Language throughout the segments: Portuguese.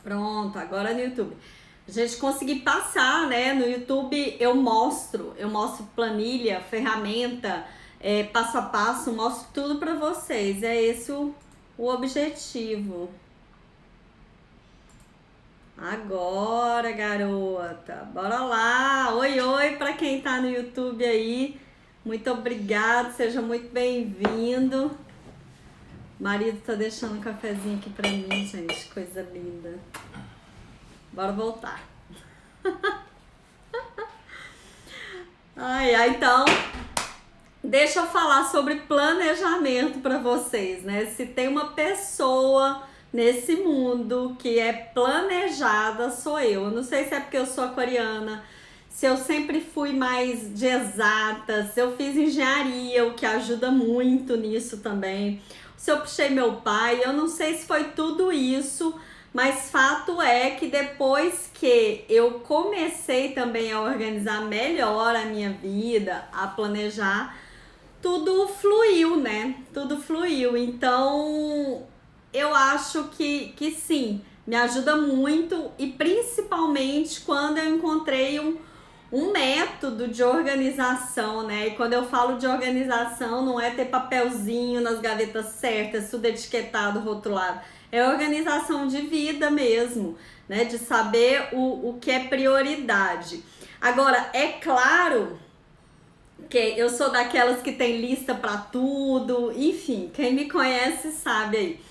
Pronto, agora no YouTube. A gente conseguir passar, né? No YouTube eu mostro planilha, ferramenta, passo a passo, mostro tudo pra vocês. É esse o objetivo. Agora, garota, bora lá. Oi, oi pra quem tá no YouTube aí. Muito obrigado, seja muito bem-vindo. Marido tá deixando um cafezinho aqui pra mim, gente, coisa linda. Bora voltar. Então, deixa eu falar sobre planejamento pra vocês, né? Se tem uma pessoa nesse mundo que é planejada, sou eu. Eu não sei se é porque eu sou aquariana, se eu sempre fui mais de exatas, se eu fiz engenharia, o que ajuda muito nisso também. Se eu puxei meu pai, eu não sei se foi tudo isso, mas fato é que depois que eu comecei também a organizar melhor a minha vida, a planejar, tudo fluiu, né? Tudo fluiu. Então, eu acho que sim, me ajuda muito e principalmente quando eu encontrei um método de organização, né? E quando eu falo de organização, não é ter papelzinho nas gavetas certas, tudo etiquetado, rotulado. É organização de vida mesmo, né? De saber o que é prioridade. Agora, é claro que eu sou daquelas que tem lista para tudo, enfim, quem me conhece sabe aí.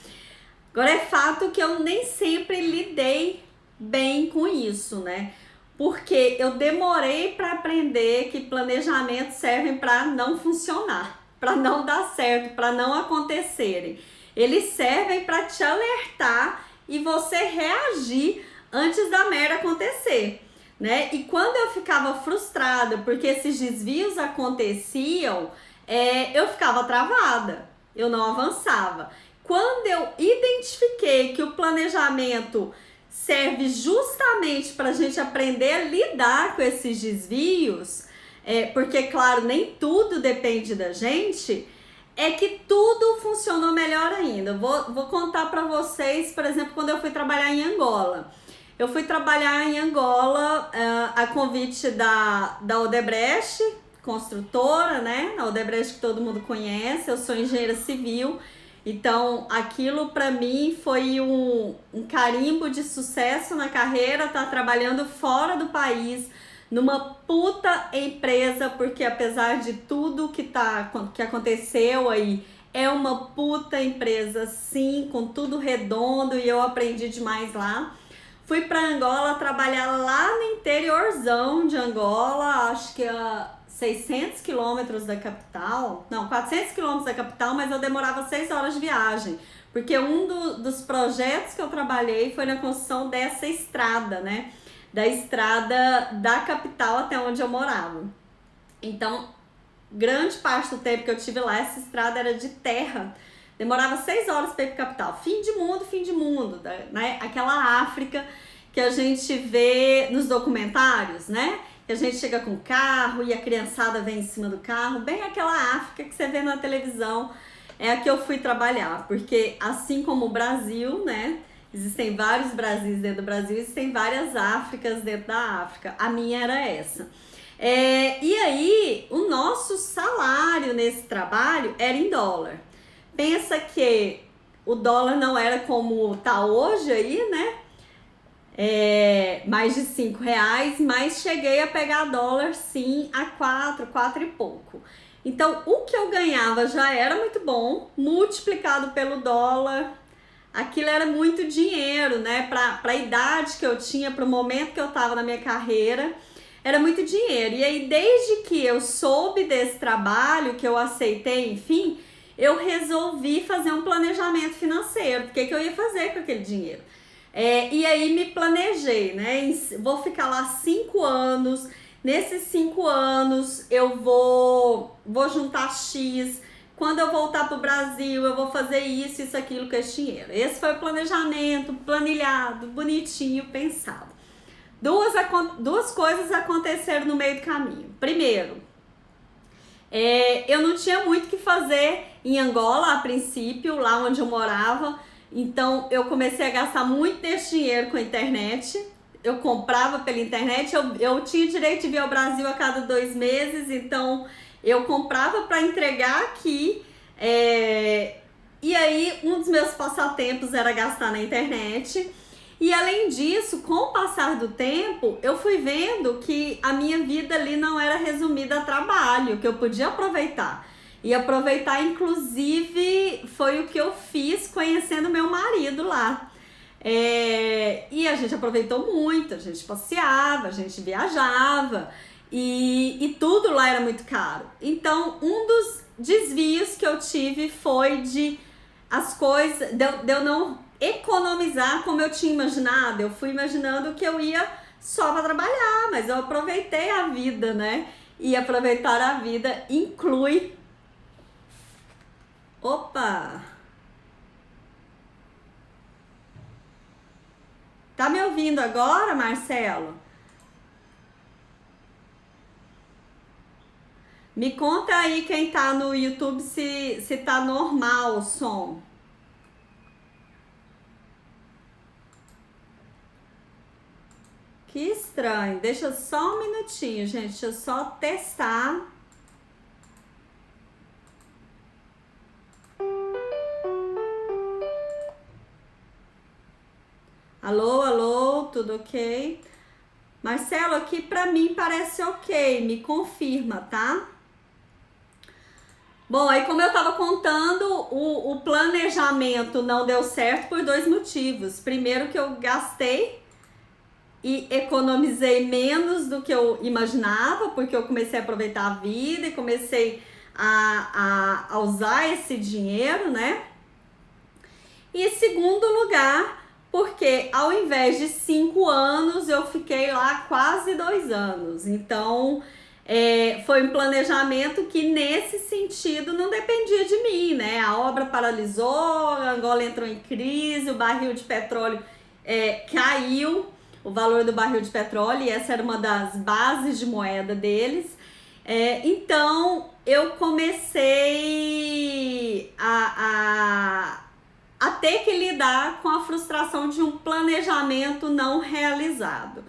Agora, é fato que eu nem sempre lidei bem com isso, né? Porque eu demorei para aprender que planejamento serve para não funcionar, para não dar certo, para não acontecerem. Eles servem para te alertar e você reagir antes da merda acontecer, né? E quando eu ficava frustrada porque esses desvios aconteciam, eu ficava travada, eu não avançava. Quando eu identifiquei que o planejamento serve justamente para a gente aprender a lidar com esses desvios, porque, claro, nem tudo depende da gente, é que tudo funcionou melhor ainda. Vou contar para vocês, por exemplo, quando eu fui trabalhar em Angola. Eu fui trabalhar em Angola a convite da Odebrecht, construtora, né? A Odebrecht que todo mundo conhece, eu sou engenheira civil. Então, aquilo para mim foi um carimbo de sucesso na carreira, tá trabalhando fora do país, numa puta empresa, porque apesar de tudo que aconteceu aí, é uma puta empresa sim, com tudo redondo e eu aprendi demais lá. Fui para Angola trabalhar lá no interiorzão de Angola, acho que 600 quilômetros da capital, não, 400 quilômetros da capital, mas eu demorava 6 horas de viagem, porque um dos projetos que eu trabalhei foi na construção dessa estrada, né, da estrada da capital até onde eu morava. Então, grande parte do tempo que eu tive lá, essa estrada era de terra, demorava 6 horas para ir para a capital, fim de mundo, né, aquela África que a gente vê nos documentários, né, que a gente chega com o carro e a criançada vem em cima do carro, bem aquela África que você vê na televisão, é a que eu fui trabalhar, porque assim como o Brasil, né, existem vários Brasis dentro do Brasil, existem várias Áfricas dentro da África, a minha era essa. E aí, o nosso salário nesse trabalho era em dólar. Pensa que o dólar não era como tá hoje aí, né? Mais de R$5, mas cheguei a pegar dólar sim a 4 e pouco. Então, o que eu ganhava já era muito bom, multiplicado pelo dólar, aquilo era muito dinheiro, né? Para a idade que eu tinha, para o momento que eu estava na minha carreira, era muito dinheiro. E aí, desde que eu soube desse trabalho, que eu aceitei, enfim, eu resolvi fazer um planejamento financeiro. O que eu ia fazer com aquele dinheiro? E aí me planejei, né? Vou ficar lá 5 anos. Nesses 5 anos eu vou juntar X. Quando eu voltar para o Brasil, eu vou fazer isso, aquilo com esse dinheiro. Esse foi o planejamento, planilhado, bonitinho, pensado. Duas coisas aconteceram no meio do caminho. Primeiro, eu não tinha muito o que fazer em Angola a princípio, lá onde eu morava. Então eu comecei a gastar muito desse dinheiro com a internet. Eu comprava pela internet, eu tinha direito de vir ao Brasil a cada 2 meses, então eu comprava para entregar aqui. E aí, um dos meus passatempos era gastar na internet. E além disso, com o passar do tempo, eu fui vendo que a minha vida ali não era resumida a trabalho, que eu podia aproveitar. E aproveitar, inclusive, foi o que eu fiz conhecendo meu marido lá. E a gente aproveitou muito, a gente passeava, a gente viajava e tudo lá era muito caro. Então, um dos desvios que eu tive foi de eu não economizar como eu tinha imaginado. Eu fui imaginando que eu ia só para trabalhar, mas eu aproveitei a vida, né? E aproveitar a vida inclui... Opa! Tá me ouvindo agora, Marcelo? Me conta aí quem tá no YouTube se tá normal o som. Que estranho. Deixa só um minutinho, gente. Deixa eu só testar. Alô, alô, tudo ok? Marcelo, aqui pra mim parece ok. Me confirma, tá? Bom, aí como eu tava contando, o planejamento não deu certo por 2 motivos. Primeiro que eu gastei e economizei menos do que eu imaginava, porque eu comecei a aproveitar a vida e comecei a usar esse dinheiro, né? E segundo lugar, porque ao invés de 5 anos, eu fiquei lá quase 2 anos. Então, foi um planejamento que nesse sentido não dependia de mim, né? A obra paralisou, a Angola entrou em crise, o barril de petróleo caiu, o valor do barril de petróleo, e essa era uma das bases de moeda deles. Então, eu comecei a ter que lidar com a frustração de um planejamento não realizado.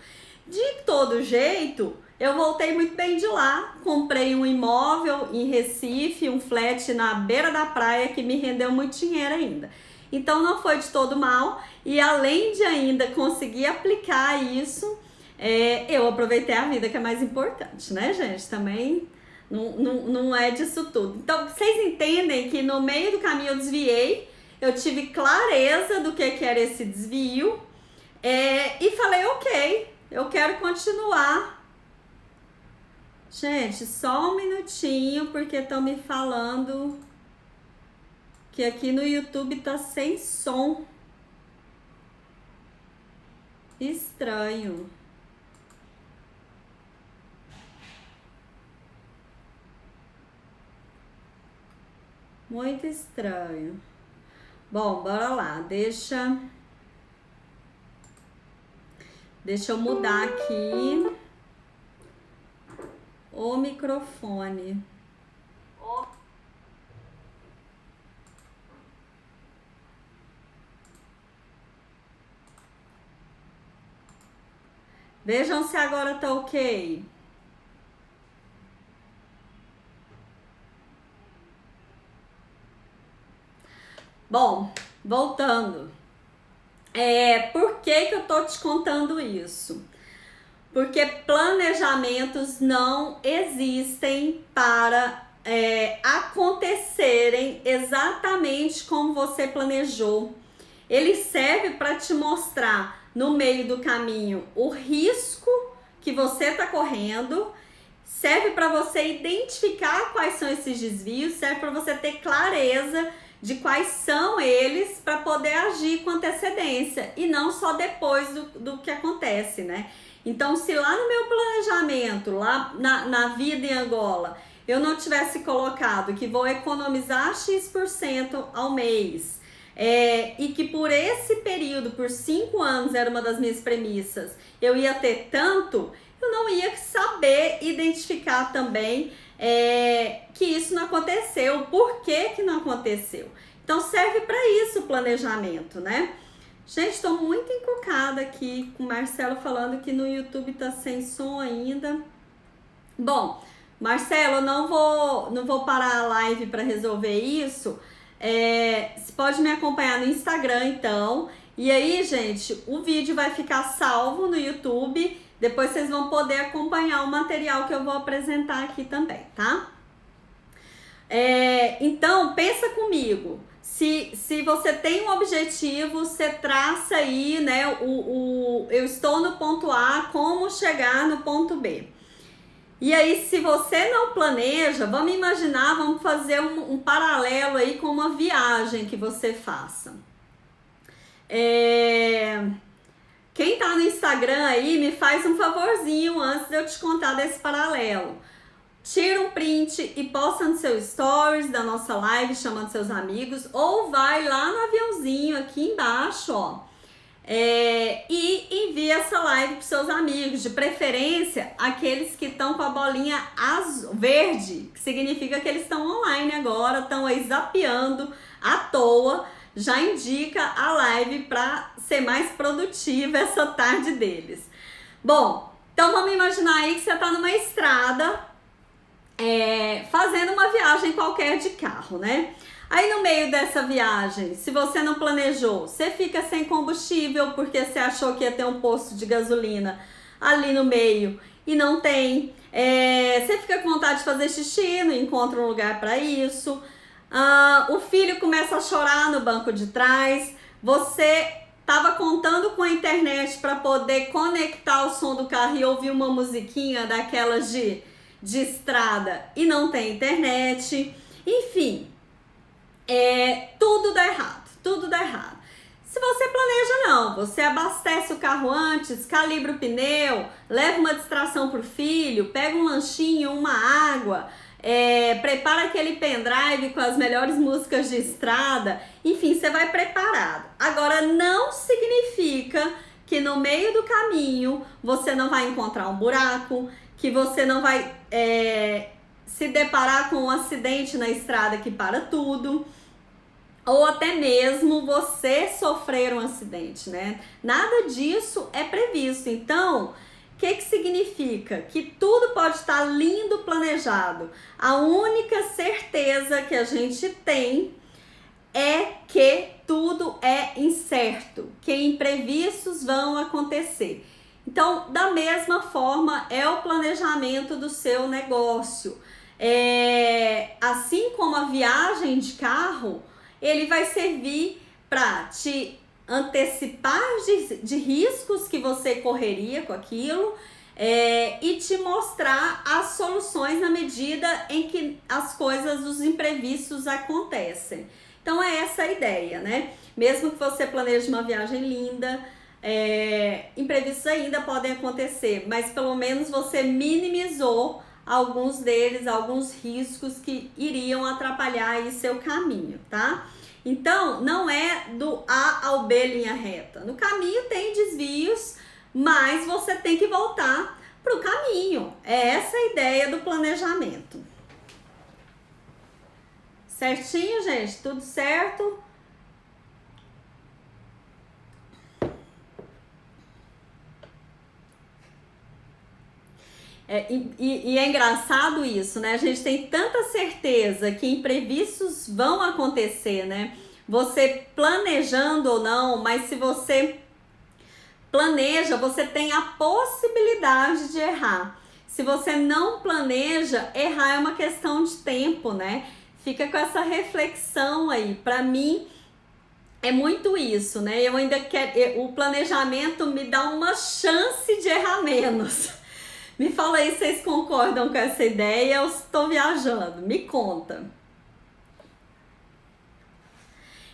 De todo jeito, eu voltei muito bem de lá, comprei um imóvel em Recife, um flat na beira da praia que me rendeu muito dinheiro ainda. Então não foi de todo mal, e além de ainda conseguir aplicar isso, eu aproveitei a vida, que é mais importante, né, gente? Também não é disso tudo. Então vocês entendem que no meio do caminho eu desviei, eu tive clareza do que era esse desvio, e falei, ok, eu quero continuar. Gente, só um minutinho, porque estão me falando que aqui no YouTube tá sem som. Estranho. Muito estranho. Bom, bora lá. Deixa eu mudar aqui o microfone. Vejam se agora tá ok. Bom, voltando. Por que eu tô te contando isso? Porque planejamentos não existem para acontecerem exatamente como você planejou. Ele serve para te mostrar no meio do caminho o risco que você está correndo, serve para você identificar quais são esses desvios, serve para você ter clareza de quais são eles para poder agir com antecedência e não só depois do que acontece, né? Então, se lá no meu planejamento, lá na vida em Angola, eu não tivesse colocado que vou economizar X% ao mês, e que por esse período, por 5 anos, era uma das minhas premissas, eu ia ter tanto, eu não ia saber identificar também que isso não aconteceu, por que não aconteceu. Então serve para isso o planejamento, né? Gente, estou muito encucada aqui com o Marcelo falando que no YouTube tá sem som ainda. Bom, Marcelo, não vou parar a live para resolver isso. Você pode me acompanhar no Instagram, então. E aí, gente, o vídeo vai ficar salvo no YouTube. Depois vocês vão poder acompanhar o material que eu vou apresentar aqui também, tá? Então, pensa comigo. Se você tem um objetivo, você traça aí, né? Eu estou no ponto A, como chegar no ponto B. E aí, se você não planeja, vamos imaginar, vamos fazer um paralelo aí com uma viagem que você faça. Quem tá no Instagram aí, me faz um favorzinho antes de eu te contar desse paralelo. Tira um print e posta no seu stories da nossa live, chamando seus amigos, ou vai lá no aviãozinho aqui embaixo, ó. E envia essa live para seus amigos, de preferência aqueles que estão com a bolinha verde, que significa que eles estão online agora, estão aí zapeando à toa, já indica a live para ser mais produtiva essa tarde deles. Bom, então vamos imaginar aí que você está numa estrada, fazendo uma viagem qualquer de carro, né? Aí no meio dessa viagem, se você não planejou, você fica sem combustível porque você achou que ia ter um posto de gasolina ali no meio e não tem. Você fica com vontade de fazer xixi, não encontra um lugar para isso. O filho começa a chorar no banco de trás. Você estava contando com a internet para poder conectar o som do carro e ouvir uma musiquinha daquelas de estrada e não tem internet. Enfim. Tudo dá errado, tudo dá errado. Se você planeja, não, você abastece o carro antes, calibra o pneu, leva uma distração pro filho, pega um lanchinho, uma água, prepara aquele pendrive com as melhores músicas de estrada, enfim, você vai preparado. Agora, não significa que no meio do caminho você não vai encontrar um buraco, que você não vai se deparar com um acidente na estrada que para tudo, ou até mesmo você sofrer um acidente, né? Nada disso é previsto. Então, o que significa? Que tudo pode estar lindo planejado. A única certeza que a gente tem é que tudo é incerto, que imprevistos vão acontecer. Então, da mesma forma, é o planejamento do seu negócio. Assim como a viagem de carro, ele vai servir para te antecipar de riscos que você correria com aquilo e te mostrar as soluções na medida em que as coisas, os imprevistos acontecem. Então, é essa a ideia, né? Mesmo que você planeje uma viagem linda, imprevistos ainda podem acontecer, mas pelo menos você minimizou alguns deles, alguns riscos que iriam atrapalhar aí seu caminho, tá? Então, não é do A ao B linha reta. No caminho tem desvios, mas você tem que voltar pro caminho. É essa a ideia do planejamento. Certinho, gente? Tudo certo? E é engraçado isso, né? A gente tem tanta certeza que imprevistos vão acontecer, né? Você planejando ou não, mas se você planeja, você tem a possibilidade de errar. Se você não planeja, errar é uma questão de tempo, né? Fica com essa reflexão aí. Para mim, é muito isso, né? Eu ainda quero, o planejamento me dá uma chance de errar menos. Me fala aí se vocês concordam com essa ideia ou estou viajando. Me conta.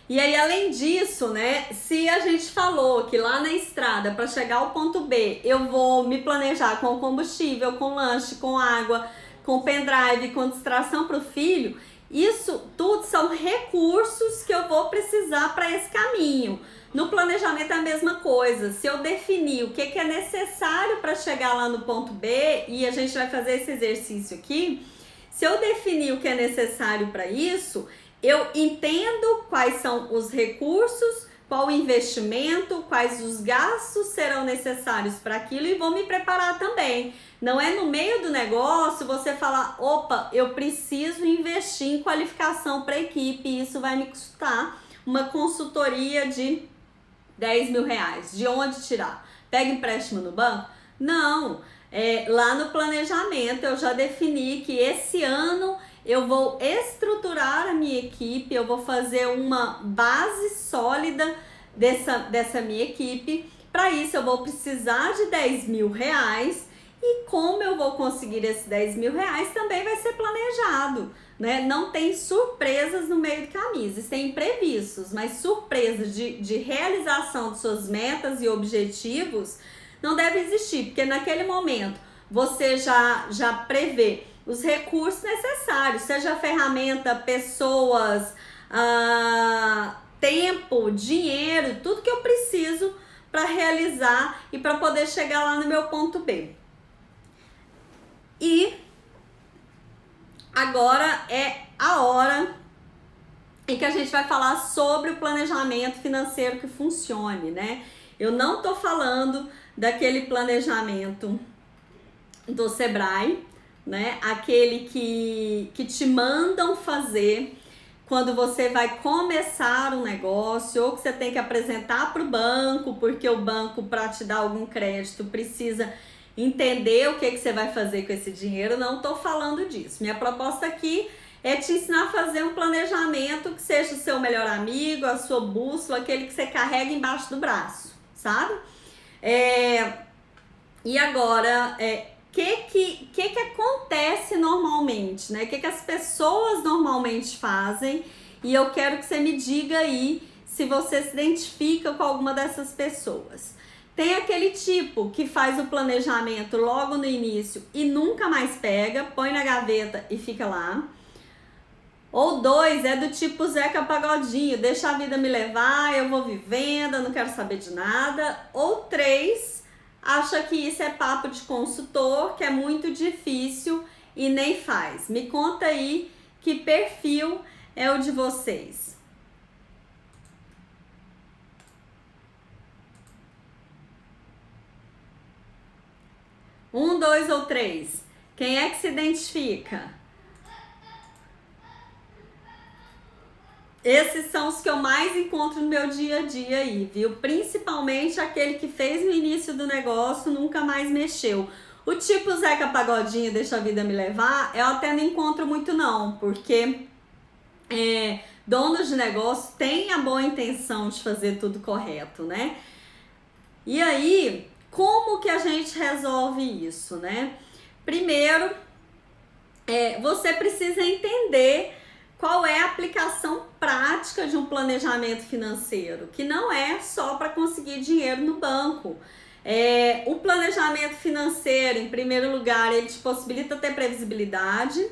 E aí, além disso, né? Se a gente falou que lá na estrada, para chegar ao ponto B, eu vou me planejar com combustível, com lanche, com água, com pendrive, com distração para o filho, isso tudo são recursos que eu vou precisar para esse caminho. No planejamento é a mesma coisa. Se eu definir o que é necessário para chegar lá no ponto B, e a gente vai fazer esse exercício aqui, se eu definir o que é necessário para isso, eu entendo quais são os recursos, qual o investimento, quais os gastos serão necessários para aquilo e vou me preparar também. Não é no meio do negócio você falar, opa, eu preciso investir em qualificação para a equipe, isso vai me custar uma consultoria de 10 mil reais. De onde tirar? Pega empréstimo no banco? Não, lá no planejamento eu já defini que esse ano eu vou estruturar a minha equipe, eu vou fazer uma base sólida dessa minha equipe. Para isso eu vou precisar de 10 mil reais e como eu vou conseguir esses 10 mil reais também vai ser planejado, né? Não tem surpresas no meio do caminho, existem imprevistos, mas surpresas de realização de suas metas e objetivos não deve existir, porque naquele momento você já prevê os recursos necessários, seja ferramenta, pessoas, tempo, dinheiro, tudo que eu preciso para realizar e para poder chegar lá no meu ponto B. E agora é a hora em que a gente vai falar sobre o planejamento financeiro que funcione, né? Eu não tô falando daquele planejamento do Sebrae, né? Aquele que te mandam fazer quando você vai começar um negócio ou que você tem que apresentar para o banco, porque o banco, para te dar algum crédito, precisa entender o que você vai fazer com esse dinheiro. Não estou falando disso. Minha proposta aqui é te ensinar a fazer um planejamento que seja o seu melhor amigo, a sua bússola, aquele que você carrega embaixo do braço, sabe? E agora, que acontece normalmente, né? O que as pessoas normalmente fazem? E eu quero que você me diga aí se você se identifica com alguma dessas pessoas. Tem aquele tipo que faz o planejamento logo no início e nunca mais pega, põe na gaveta e fica lá. Ou 2, é do tipo Zeca Pagodinho, deixa a vida me levar, eu vou vivendo, eu não quero saber de nada. Ou 3, acha que isso é papo de consultor, que é muito difícil e nem faz. Me conta aí que perfil é o de vocês. 1, 2 ou 3? Quem é que se identifica? Esses são os que eu mais encontro no meu dia a dia aí, viu? Principalmente aquele que fez no início do negócio, nunca mais mexeu. O tipo Zeca Pagodinho, deixa a vida me levar, eu até não encontro muito não, porque donos de negócio têm a boa intenção de fazer tudo correto, né? E aí, como que a gente resolve isso, né? Primeiro, você precisa entender qual é a aplicação prática de um planejamento financeiro, que não é só para conseguir dinheiro no banco. O planejamento financeiro, em primeiro lugar, ele te possibilita ter previsibilidade.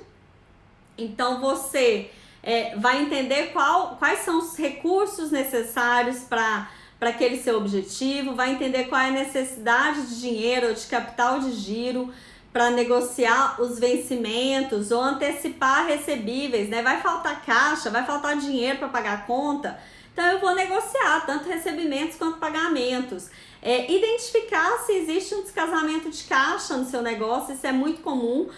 Então, você vai entender quais são os recursos necessários para aquele seu objetivo, vai entender qual é a necessidade de dinheiro ou de capital de giro para negociar os vencimentos ou antecipar recebíveis, né? Vai faltar caixa, vai faltar dinheiro para pagar a conta, então eu vou negociar tanto recebimentos quanto pagamentos. Identificar se existe um descasamento de caixa no seu negócio, isso é muito comum.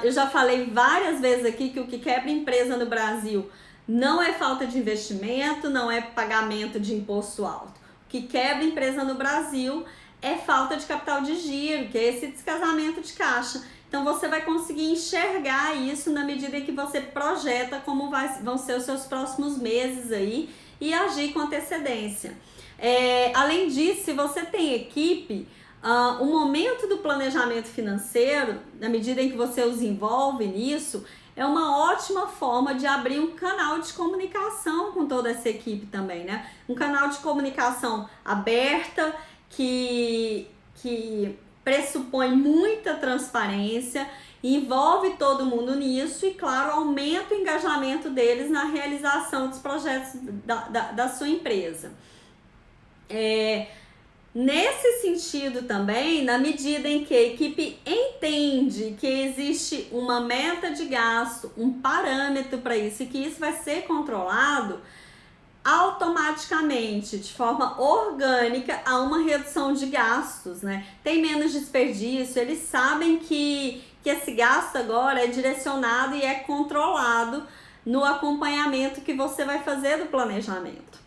Eu já falei várias vezes aqui que o que quebra empresa no Brasil não é falta de investimento, não é pagamento de imposto alto. O que quebra empresa no Brasil é falta de capital de giro, que é esse descasamento de caixa. Então você vai conseguir enxergar isso na medida em que você projeta como vão ser os seus próximos meses aí e agir com antecedência. Além disso, se você tem equipe, o momento do planejamento financeiro, na medida em que você os envolve nisso, é uma ótima forma de abrir um canal de comunicação com toda essa equipe também, né? Um canal de comunicação aberta, que pressupõe muita transparência, envolve todo mundo nisso e, claro, aumenta o engajamento deles na realização dos projetos da sua empresa. Nesse sentido também, na medida em que a equipe entende que existe uma meta de gasto, um parâmetro para isso e que isso vai ser controlado, automaticamente, de forma orgânica, há uma redução de gastos, né? Tem menos desperdício, eles sabem que esse gasto agora é direcionado e é controlado no acompanhamento que você vai fazer do planejamento.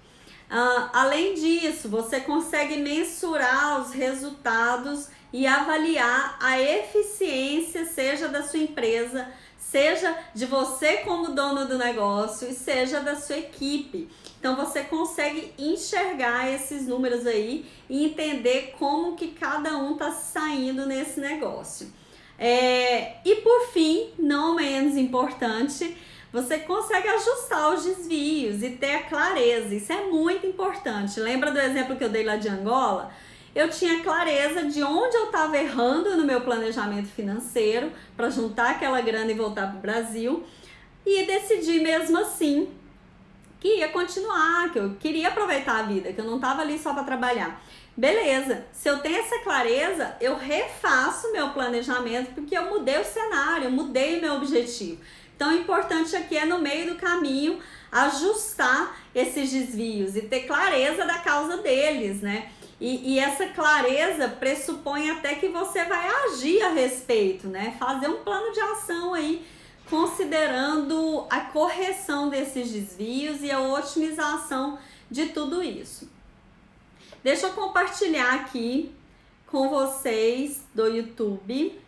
Além disso, você consegue mensurar os resultados e avaliar a eficiência, seja da sua empresa, seja de você como dono do negócio e seja da sua equipe. Então você consegue enxergar esses números aí e entender como que cada um está saindo nesse negócio. E por fim, não menos importante, você consegue ajustar os desvios e ter a clareza. Isso é muito importante. Lembra do exemplo que eu dei lá de Angola? Eu tinha clareza de onde eu estava errando no meu planejamento financeiro para juntar aquela grana e voltar para o Brasil. E decidi mesmo assim que ia continuar, que eu queria aproveitar a vida, que eu não estava ali só para trabalhar. Beleza, se eu tenho essa clareza, eu refaço meu planejamento porque eu mudei o cenário, eu mudei o meu objetivo. Então, o importante aqui é, no meio do caminho, ajustar esses desvios e ter clareza da causa deles, né? E essa clareza pressupõe até que você vai agir a respeito, né? Fazer um plano de ação aí, considerando a correção desses desvios e a otimização de tudo isso. Deixa eu compartilhar aqui com vocês do YouTube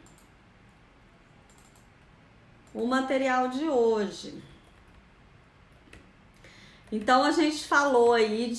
o material de hoje. Então a gente falou aí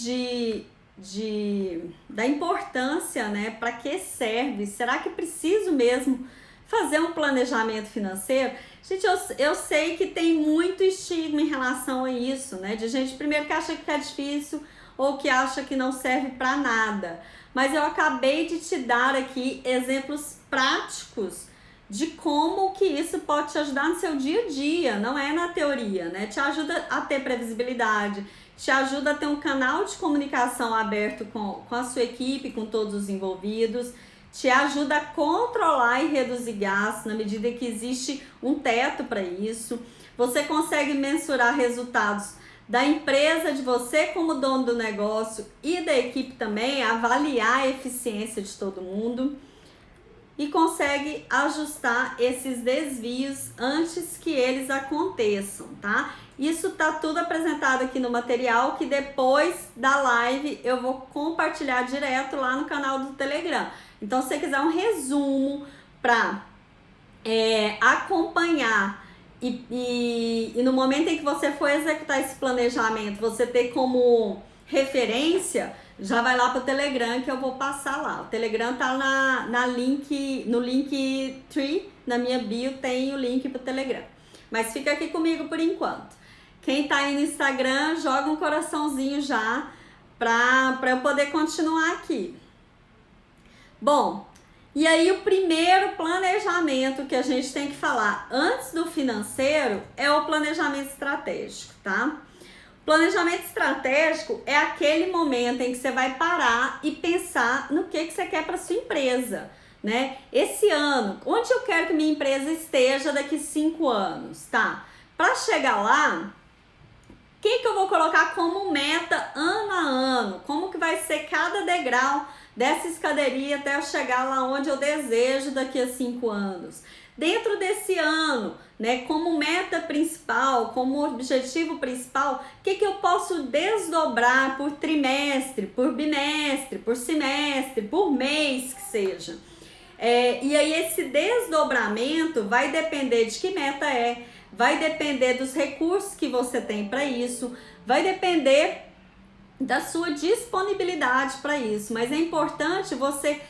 da importância, né? Para que serve? Será que preciso mesmo fazer um planejamento financeiro? Gente, eu sei que tem muito estigma em relação a isso, né? De gente primeiro que acha que é difícil ou que acha que não serve para nada. Mas eu acabei de te dar aqui exemplos práticos de como que isso pode te ajudar no seu dia a dia, não é na teoria, né? Te ajuda a ter previsibilidade, te ajuda a ter um canal de comunicação aberto com a sua equipe, com todos os envolvidos, te ajuda a controlar e reduzir gastos na medida que existe um teto para isso. Você consegue mensurar resultados da empresa, de você como dono do negócio e da equipe também, avaliar a eficiência de todo mundo. E consegue ajustar esses desvios antes que eles aconteçam, tá? Isso tá tudo apresentado aqui no material que depois da live eu vou compartilhar direto lá no canal do Telegram. Então, se você quiser um resumo para acompanhar e no momento em que você for executar esse planejamento, você ter como referência, já vai lá pro Telegram que eu vou passar lá. O Telegram tá no Linktree, na minha bio tem o link pro Telegram. Mas fica aqui comigo por enquanto. Quem tá aí no Instagram, joga um coraçãozinho já pra eu poder continuar aqui. Bom, e aí o primeiro planejamento que a gente tem que falar antes do financeiro é o planejamento estratégico, tá? Planejamento estratégico é aquele momento em que você vai parar e pensar no que você quer para sua empresa, né? Esse ano, onde eu quero que minha empresa esteja daqui 5 anos, tá? Para chegar lá, o que eu vou colocar como meta ano a ano? Como que vai ser cada degrau dessa escadaria até eu chegar lá onde eu desejo daqui a 5 anos? Dentro desse ano, né, como meta principal, como objetivo principal, o que eu posso desdobrar por trimestre, por bimestre, por semestre, por mês que seja. E aí esse desdobramento vai depender de que meta vai depender dos recursos que você tem para isso, vai depender da sua disponibilidade para isso, mas é importante você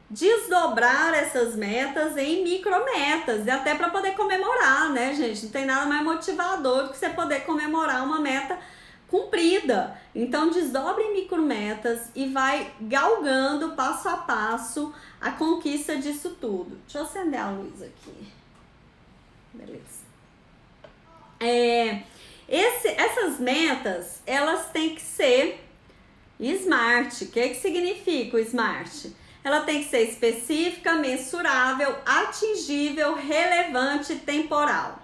desdobrar essas metas em micrometas, e até para poder comemorar, né, gente? Não tem nada mais motivador do que você poder comemorar uma meta cumprida. Então, desdobre em micrometas e vai galgando passo a passo a conquista disso tudo. Deixa eu acender a luz aqui. Beleza. Essas metas, elas têm que ser Smart. O que significa o Smart? Ela tem que ser específica, mensurável, atingível, relevante e temporal.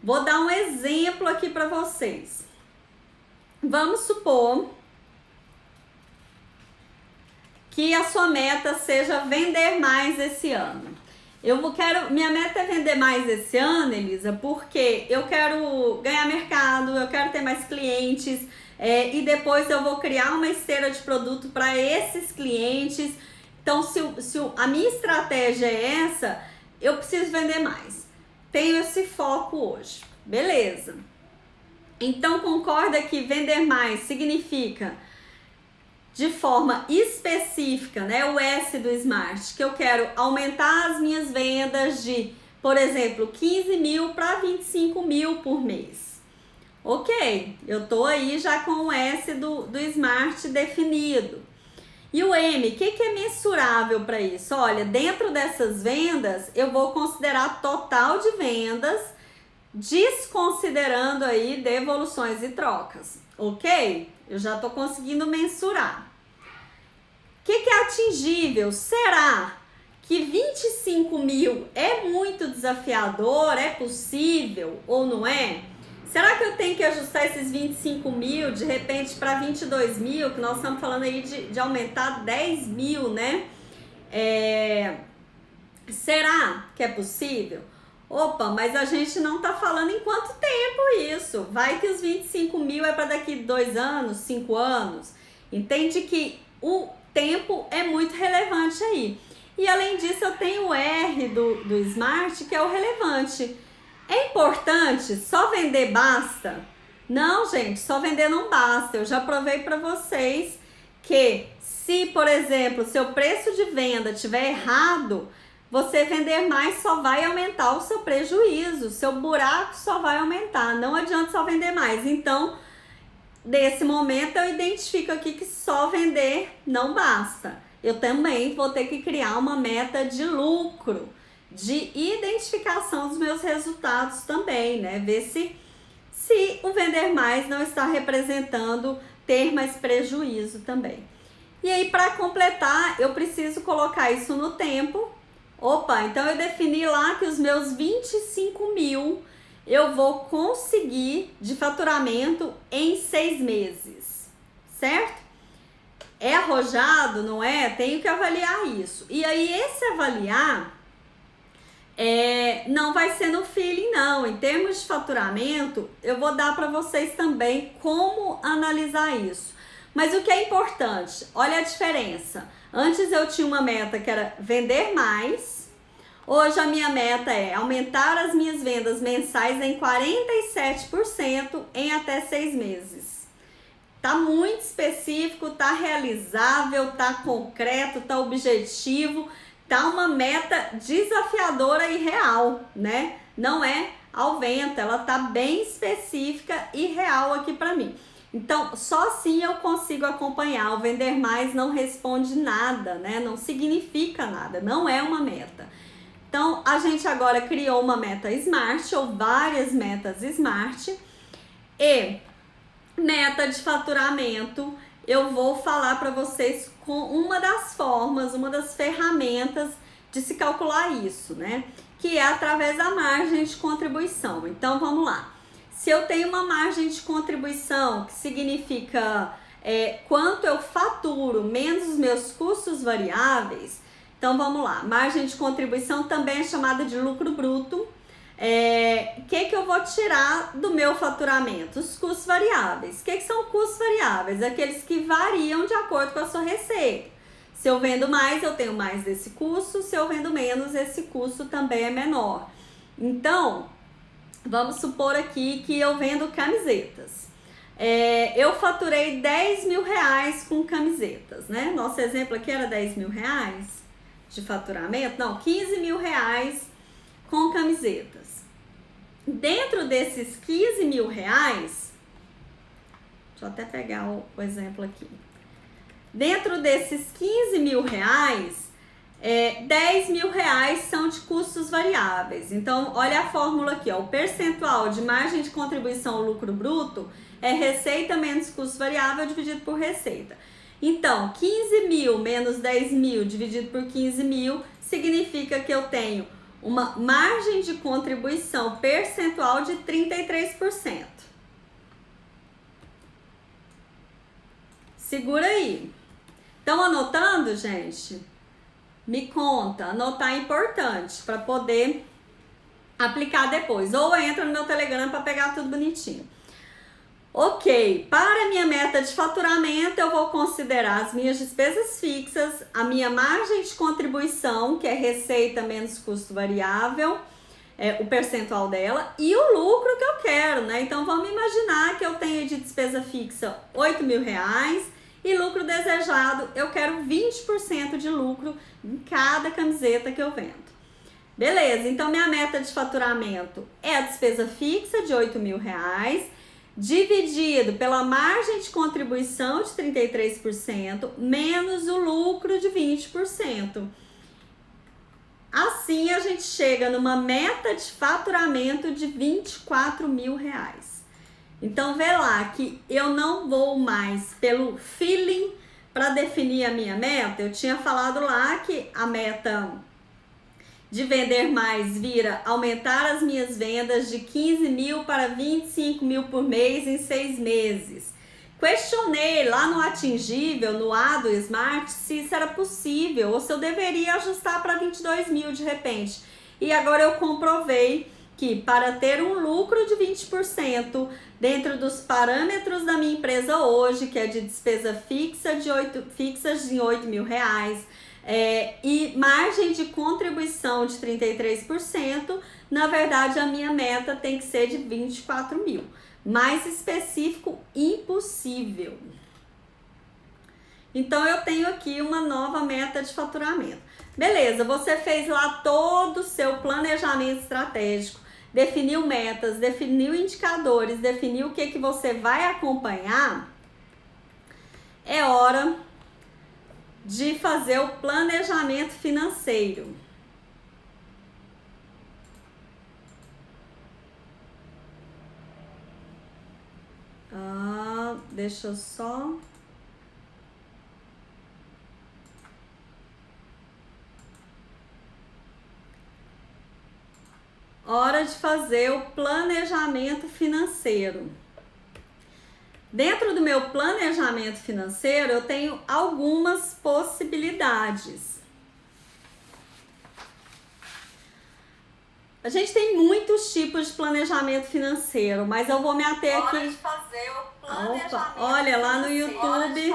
Vou dar um exemplo aqui para vocês. Vamos supor que a sua meta seja vender mais esse ano. Minha meta é vender mais esse ano, Elisa, porque eu quero ganhar mercado, eu quero ter mais clientes, e depois eu vou criar uma esteira de produto para esses clientes. Então, se a minha estratégia é essa, eu preciso vender mais. Tenho esse foco hoje. Beleza. Então, concorda que vender mais significa de forma específica, né? O S do Smart, que eu quero aumentar as minhas vendas de, por exemplo, 15 mil para 25 mil por mês. Ok, eu tô aí já com o S do Smart definido. E o M, o que é mensurável para isso? Olha, dentro dessas vendas, eu vou considerar total de vendas, desconsiderando aí devoluções e trocas, ok? Eu já tô conseguindo mensurar. O que é atingível? Será que 25 mil é muito desafiador? É possível ou não é? Será que eu tenho que ajustar esses 25 mil de repente para 22 mil? Que nós estamos falando aí de aumentar 10 mil, né? Será que é possível? Opa, mas a gente não tá falando em quanto tempo isso. Vai que os 25 mil é para daqui 2 anos, 5 anos. Entende que o tempo é muito relevante aí. E além disso, eu tenho o R do Smart, que é o relevante. É importante? Só vender basta? Não, gente, só vender não basta. Eu já provei para vocês que se, por exemplo, seu preço de venda estiver errado, você vender mais só vai aumentar o seu prejuízo, seu buraco só vai aumentar, não adianta só vender mais. Então, nesse momento eu identifico aqui que só vender não basta. Eu também vou ter que criar uma meta de lucro, de identificação dos meus resultados também, né? Ver se o vender mais não está representando ter mais prejuízo também. E aí, para completar, eu preciso colocar isso no tempo. Opa, então eu defini lá que os meus 25 mil eu vou conseguir de faturamento em 6 meses, certo? É arrojado, não é? Tenho que avaliar isso. E aí, esse avaliar não vai ser no feeling, não. Em termos de faturamento, eu vou dar para vocês também como analisar isso. Mas o que é importante? Olha a diferença. Antes eu tinha uma meta que era vender mais. Hoje a minha meta é aumentar as minhas vendas mensais em 47% em até 6 meses. Tá muito específico, tá realizável, tá concreto, tá objetivo, tá uma meta desafiadora e real, né? Não é ao vento, ela tá bem específica e real aqui para mim. Então, só assim eu consigo acompanhar. O vender mais não responde nada, né? Não significa nada, não é uma meta. Então, a gente agora criou uma meta Smart ou várias metas Smart e meta de faturamento. Eu vou falar para vocês com uma das formas, uma das ferramentas de se calcular isso, né? Que é através da margem de contribuição. Então, vamos lá. Se eu tenho uma margem de contribuição, que significa quanto eu faturo menos os meus custos variáveis, então vamos lá. Margem de contribuição também é chamada de lucro bruto. O que eu vou tirar do meu faturamento? Os custos variáveis. O que são custos variáveis? Aqueles que variam de acordo com a sua receita. Se eu vendo mais, eu tenho mais desse custo. Se eu vendo menos, esse custo também é menor. Então, vamos supor aqui que eu vendo camisetas. Eu faturei 10 mil reais com camisetas, né? Nosso exemplo aqui era 10 mil reais de faturamento. Não, 15 mil reais com camisetas. Dentro desses 15 mil reais, deixa eu até pegar o exemplo aqui. Dentro desses 15 mil reais, 10 mil reais são de custos variáveis. Então, olha a fórmula aqui, ó. O percentual de margem de contribuição ao lucro bruto é receita menos custo variável dividido por receita. Então, 15 mil menos 10 mil dividido por 15 mil significa que eu tenho uma margem de contribuição percentual de 33%. Segura aí. Estão anotando, gente? Me conta. Anotar é importante para poder aplicar depois. Ou entra no meu Telegram para pegar tudo bonitinho. Ok, para a minha meta de faturamento, eu vou considerar as minhas despesas fixas, a minha margem de contribuição, que é receita menos custo variável, o percentual dela, e o lucro que eu quero, né? Então, vamos imaginar que eu tenho de despesa fixa R$8.000 e lucro desejado, eu quero 20% de lucro em cada camiseta que eu vendo. Beleza, então minha meta de faturamento é a despesa fixa de R$8.000, dividido pela margem de contribuição de 33%, menos o lucro de 20%. Assim, a gente chega numa meta de faturamento de R$24.000. Então, vê lá que eu não vou mais pelo feeling para definir a minha meta. Eu tinha falado lá que a meta de vender mais vira aumentar as minhas vendas de 15 mil para 25 mil por mês em 6 meses. Questionei lá no Atingível, no A do Smart, se isso era possível ou se eu deveria ajustar para 22 mil de repente. E agora eu comprovei que para ter um lucro de 20% dentro dos parâmetros da minha empresa hoje, que é de despesa fixas de R$8.000, e margem de contribuição de 33%, na verdade a minha meta tem que ser de 24 mil. Mais específico, impossível. Então eu tenho aqui uma nova meta de faturamento. Beleza, você fez lá todo o seu planejamento estratégico, definiu metas, definiu indicadores, definiu o que você vai acompanhar. É hora de fazer o planejamento financeiro. Deixa eu só... Hora de fazer o planejamento financeiro. Dentro do meu planejamento financeiro, eu tenho algumas possibilidades. A gente tem muitos tipos de planejamento financeiro, mas eu vou me ater aqui. Hora de fazer o planejamento. Opa, olha lá no YouTube.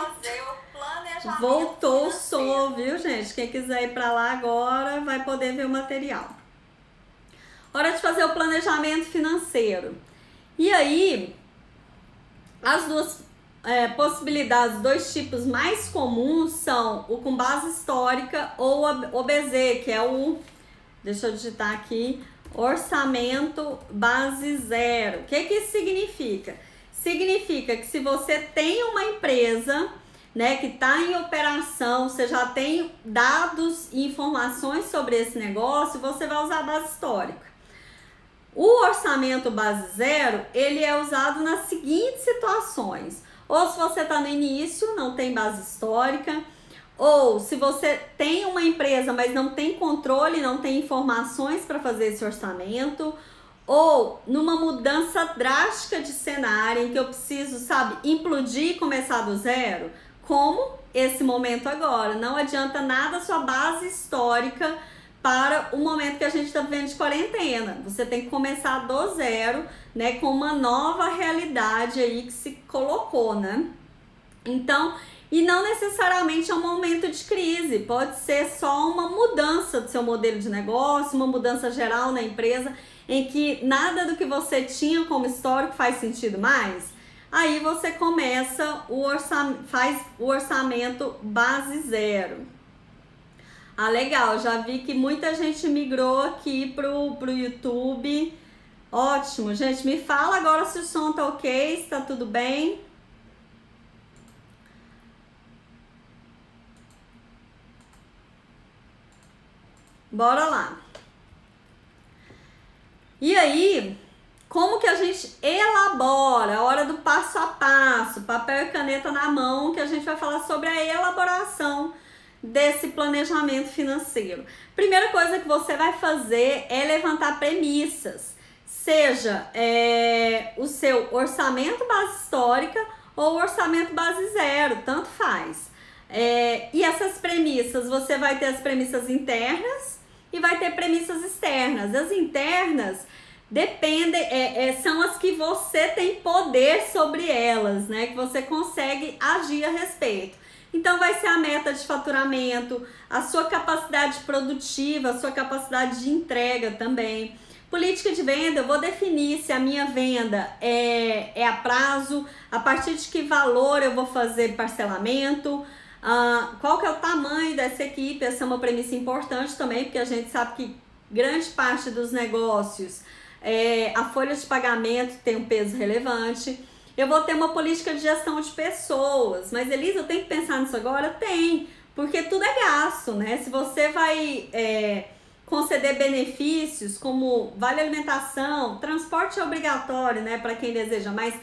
Voltou o som, viu, gente? Quem quiser ir para lá agora vai poder ver o material. Hora de fazer o planejamento financeiro. E aí, as duas possibilidades, dois tipos mais comuns são o com base histórica ou o BZ, que é o, deixa eu digitar aqui, orçamento base zero. O que isso significa? Significa que se você tem uma empresa, né, que está em operação, você já tem dados e informações sobre esse negócio, você vai usar a base histórica. O orçamento base zero, ele é usado nas seguintes situações. Ou se você está no início, não tem base histórica, ou se você tem uma empresa, mas não tem controle, não tem informações para fazer esse orçamento, ou numa mudança drástica de cenário, em que eu preciso, sabe, implodir e começar do zero, como esse momento agora. Não adianta nada a sua base histórica para o momento que a gente está vivendo de quarentena. Você tem que começar do zero, né, com uma nova realidade aí que se colocou, né? Então, e não necessariamente é um momento de crise, pode ser só uma mudança do seu modelo de negócio, uma mudança geral na empresa, em que nada do que você tinha como histórico faz sentido mais. Aí você começa faz o orçamento base zero. Legal, já vi que muita gente migrou aqui pro YouTube. Ótimo, gente, me fala agora se o som tá ok, se tá tudo bem. Bora lá. E aí, como que a gente elabora, a hora do passo a passo, papel e caneta na mão, que a gente vai falar sobre a elaboração desse planejamento financeiro. Primeira coisa que você vai fazer é levantar premissas, seja o seu orçamento base histórica ou orçamento base zero, tanto faz. E essas premissas, você vai ter as premissas internas e vai ter premissas externas. As internas dependem, são as que você tem poder sobre elas, né? Que você consegue agir a respeito. Então vai ser a meta de faturamento, a sua capacidade produtiva, a sua capacidade de entrega também. Política de venda, eu vou definir se a minha venda é a prazo, a partir de que valor eu vou fazer parcelamento, qual que é o tamanho dessa equipe. Essa é uma premissa importante também, porque a gente sabe que grande parte dos negócios, a folha de pagamento tem um peso relevante. Eu vou ter uma política de gestão de pessoas, mas Elisa, eu tenho que pensar nisso agora? Tem, porque tudo é gasto, né? Se você vai conceder benefícios como vale alimentação, transporte é obrigatório, né, para quem deseja, mas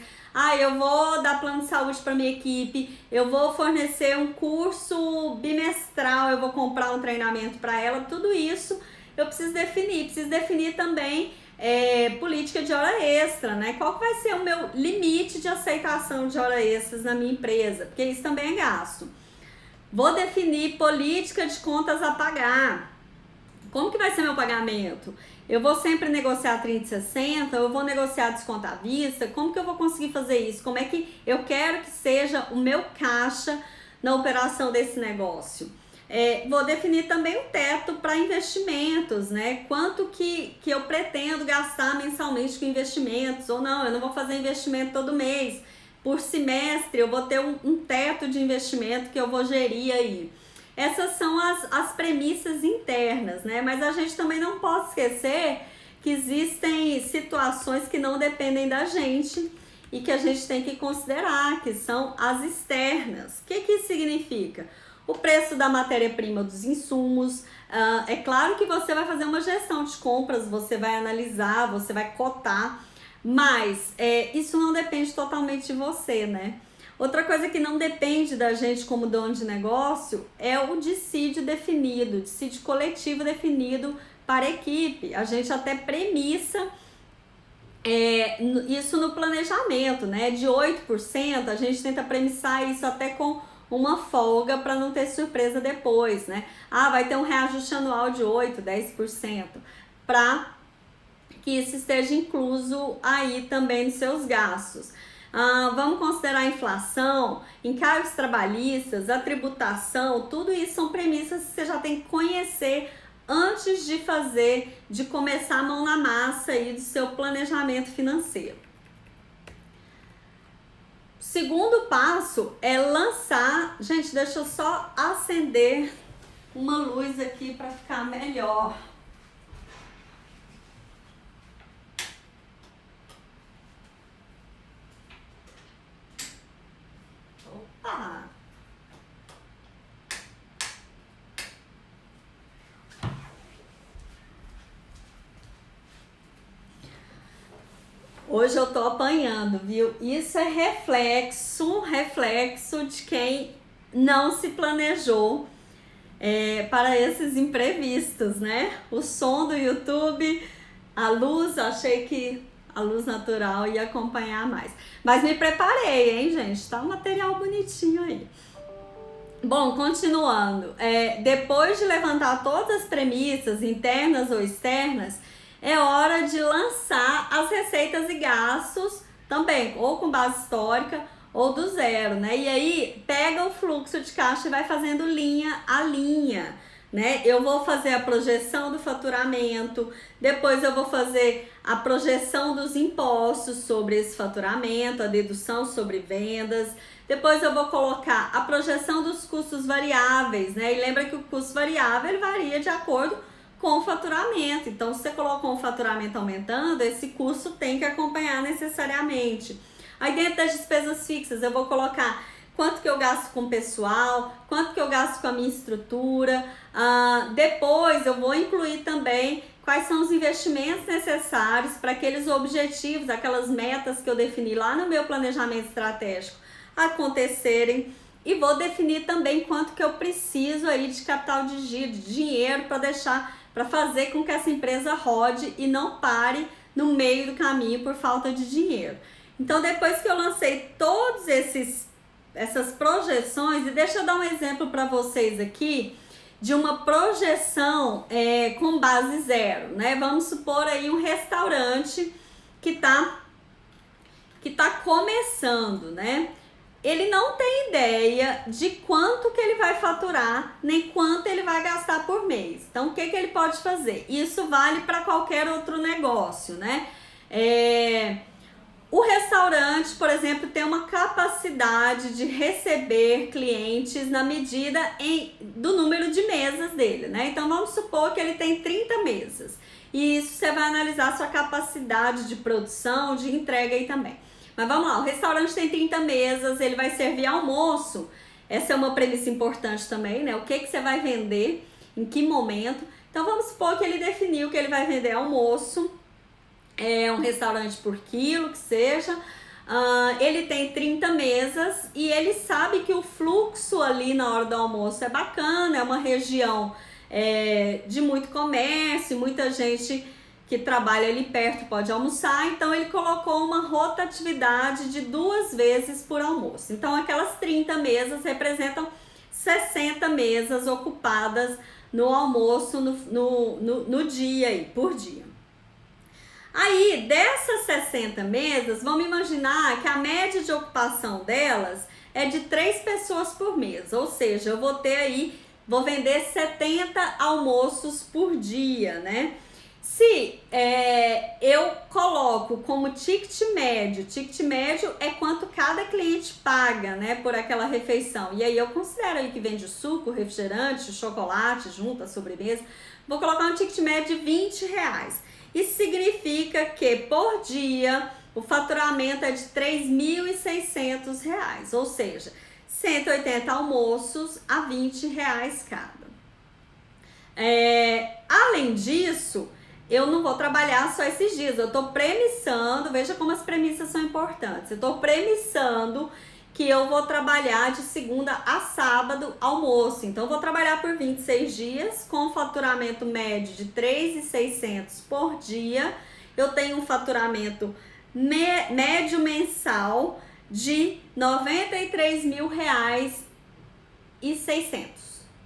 eu vou dar plano de saúde para minha equipe, eu vou fornecer um curso bimestral, eu vou comprar um treinamento para ela, tudo isso eu preciso definir também política de hora extra, né? Qual que vai ser o meu limite de aceitação de hora extras na minha empresa? Porque isso também é gasto. Vou definir política de contas a pagar. Como que vai ser meu pagamento? Eu vou sempre negociar 30/60, eu vou negociar desconto à vista? Como que eu vou conseguir fazer isso? Como é que eu quero que seja o meu caixa na operação desse negócio? Vou definir também o teto para investimentos, né? Quanto que eu pretendo gastar mensalmente com investimentos ou não. Eu não vou fazer investimento todo mês. Por semestre eu vou ter um teto de investimento que eu vou gerir aí. Essas são as premissas internas, né? Mas a gente também não pode esquecer que existem situações que não dependem da gente e que a gente tem que considerar, que são as externas. O que isso significa? O preço da matéria-prima, dos insumos. É claro que você vai fazer uma gestão de compras, você vai analisar, você vai cotar, mas isso não depende totalmente de você, né? Outra coisa que não depende da gente como dono de negócio é o dissídio definido, o dissídio coletivo definido para a equipe. A gente até premissa isso no planejamento, né? De 8%, a gente tenta premissar isso até com uma folga para não ter surpresa depois, né? Vai ter um reajuste anual de 8%, 10%, para que isso esteja incluso aí também nos seus gastos. Vamos considerar a inflação, encargos trabalhistas, a tributação, tudo isso são premissas que você já tem que conhecer antes de começar a mão na massa aí do seu planejamento financeiro. Segundo passo é lançar... Gente, deixa eu só acender uma luz aqui para ficar melhor. Opa! Hoje eu tô apanhando, viu? Isso é reflexo de quem não se planejou para esses imprevistos, né? O som do YouTube, a luz, achei que a luz natural ia acompanhar mais. Mas me preparei, hein, gente? Tá um material bonitinho aí. Bom, continuando. Depois de levantar todas as premissas, internas ou externas, é hora de lançar as receitas e gastos também, ou com base histórica ou do zero, né? E aí, pega o fluxo de caixa e vai fazendo linha a linha, né? Eu vou fazer a projeção do faturamento, depois eu vou fazer a projeção dos impostos sobre esse faturamento, a dedução sobre vendas, depois eu vou colocar a projeção dos custos variáveis, né? E lembra que o custo variável ele varia de acordo com o faturamento. Então, se você colocou um faturamento aumentando, esse custo tem que acompanhar necessariamente. Aí dentro das despesas fixas, eu vou colocar quanto que eu gasto com o pessoal, quanto que eu gasto com a minha estrutura. Depois eu vou incluir também quais são os investimentos necessários para aqueles objetivos, aquelas metas que eu defini lá no meu planejamento estratégico acontecerem. E vou definir também quanto que eu preciso aí de capital de giro, de dinheiro para fazer com que essa empresa rode e não pare no meio do caminho por falta de dinheiro. Então, depois que eu lancei todos essas projeções, e deixa eu dar um exemplo para vocês aqui de uma projeção com base zero, né? Vamos supor aí um restaurante que tá começando, né? Ele não tem ideia de quanto que ele vai faturar, nem quanto ele vai gastar por mês. Então, o que ele pode fazer? Isso vale para qualquer outro negócio, né? O restaurante, por exemplo, tem uma capacidade de receber clientes na medida do número de mesas dele, né? Então, vamos supor que ele tem 30 mesas. E isso você vai analisar a sua capacidade de produção, de entrega aí também. Mas vamos lá, o restaurante tem 30 mesas, ele vai servir almoço. Essa é uma premissa importante também, né? O que você vai vender, em que momento. Então, vamos supor que ele definiu que ele vai vender almoço, um restaurante por quilo, que seja. Ele tem 30 mesas e ele sabe que o fluxo ali na hora do almoço é bacana, é uma região de muito comércio, muita gente que trabalha ali perto pode almoçar, então ele colocou uma rotatividade de 2 vezes por almoço. Então, aquelas 30 mesas representam 60 mesas ocupadas no almoço no dia aí, por dia. Aí, dessas 60 mesas, vamos imaginar que a média de ocupação delas é de 3 pessoas por mesa, ou seja, eu vou vender 70 almoços por dia, né? Se eu coloco como ticket médio é quanto cada cliente paga, né, por aquela refeição. E aí eu considero aí que vende suco, refrigerante, chocolate, junto à sobremesa. Vou colocar um ticket médio de R$20. Isso significa que por dia o faturamento é de R$3.600, ou seja, 180 almoços a R$20 cada. Além disso, eu não vou trabalhar só esses dias, eu estou premissando, veja como as premissas são importantes, eu estou premissando que eu vou trabalhar de segunda a sábado almoço, então eu vou trabalhar por 26 dias com um faturamento médio de R$3.600 por dia, eu tenho um faturamento médio mensal de R$93.600,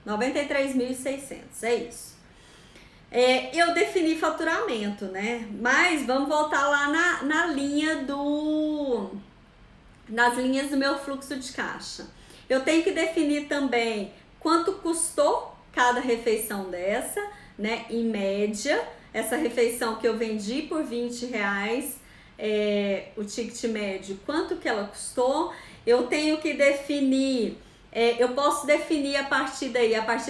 R$93.600, é isso. Eu defini faturamento, né? Mas vamos voltar lá nas linhas do meu fluxo de caixa. Eu tenho que definir também quanto custou cada refeição dessa, né? Em média, essa refeição que eu vendi por R$20, o ticket médio, quanto que ela custou. Eu tenho que definir, eu posso definir a partir